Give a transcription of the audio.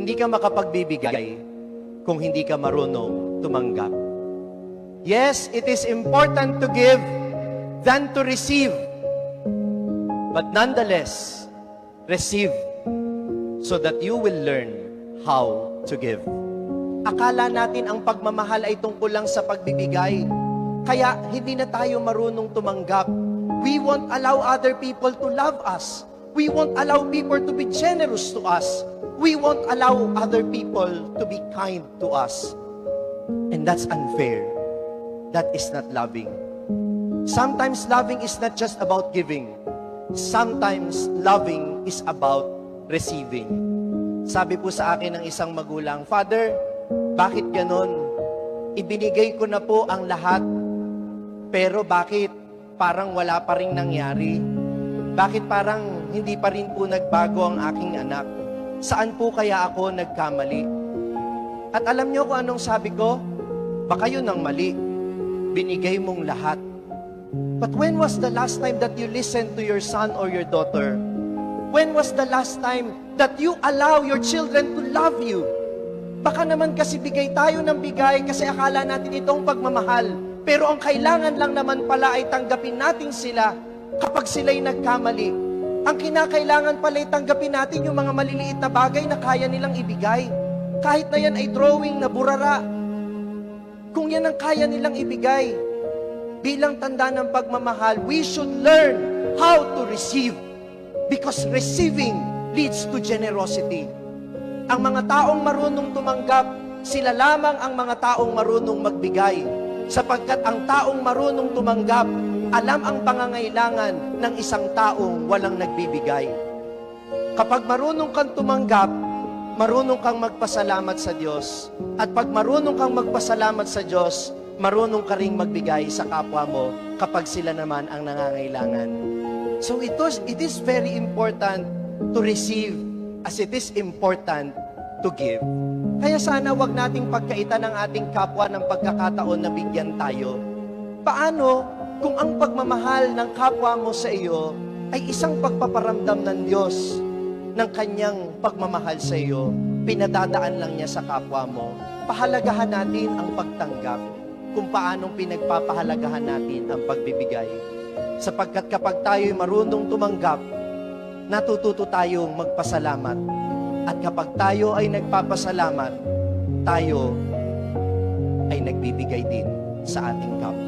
Hindi ka makapagbibigay kung hindi ka marunong tumanggap. Yes, it is important to give than to receive. But nonetheless, receive so that you will learn how to give. Akala natin ang pagmamahal ay tungkol lang sa pagbibigay. Kaya hindi na tayo marunong tumanggap. We won't allow other people to love us. We won't allow people to be generous to us. We won't allow other people to be kind to us. And that's unfair. That is not loving. Sometimes loving is not just about giving. Sometimes loving is about receiving. Sabi po sa akin ng isang magulang, Father, bakit ganon? Ibinigay ko na po ang lahat, pero bakit parang wala pa rin nangyari? Bakit parang hindi pa rin po nagbago ang aking anak? Saan po kaya ako nagkamali? At alam niyo kung anong sabi ko? Baka yun ang mali. Binigay mong lahat. But when was the last time that you listened to your son or your daughter? When was the last time that you allow your children to love you? Baka naman kasi bigay tayo ng bigay kasi akala natin itong pagmamahal. Pero ang kailangan lang naman pala ay tanggapin natin sila kapag sila'y nagkamali. Ang kinakailangan pala ay tanggapin natin yung mga maliliit na bagay na kaya nilang ibigay. Kahit na yan ay drawing na burara. Kung yan ang kaya nilang ibigay, bilang tanda ng pagmamahal, we should learn how to receive. Because receiving leads to generosity. Ang mga taong marunong tumanggap, sila lamang ang mga taong marunong magbigay. Sapagkat ang taong marunong tumanggap, alam ang pangangailangan ng isang taong walang nagbibigay. Kapag marunong kang tumanggap, marunong kang magpasalamat sa Diyos. At pag marunong kang magpasalamat sa Diyos, marunong ka ring magbigay sa kapwa mo kapag sila naman ang nangangailangan. So it is very important to receive as it is important to give. Kaya sana wag nating pagkaitan ng ating kapwa ng pagkakataon na bigyan tayo. Paano kung ang pagmamahal ng kapwa mo sa iyo ay isang pagpaparamdam ng Diyos ng kanyang pagmamahal sa iyo, pinadadaan lang niya sa kapwa mo? Pahalagahan natin ang pagtanggap kung paanong pinagpapahalagahan natin ang pagbibigay. Sapagkat kapag tayo'y marunong tumanggap, natututo tayong magpasalamat. At kapag tayo ay nagpapasalamat, tayo ay nagbibigay din sa ating kapwa.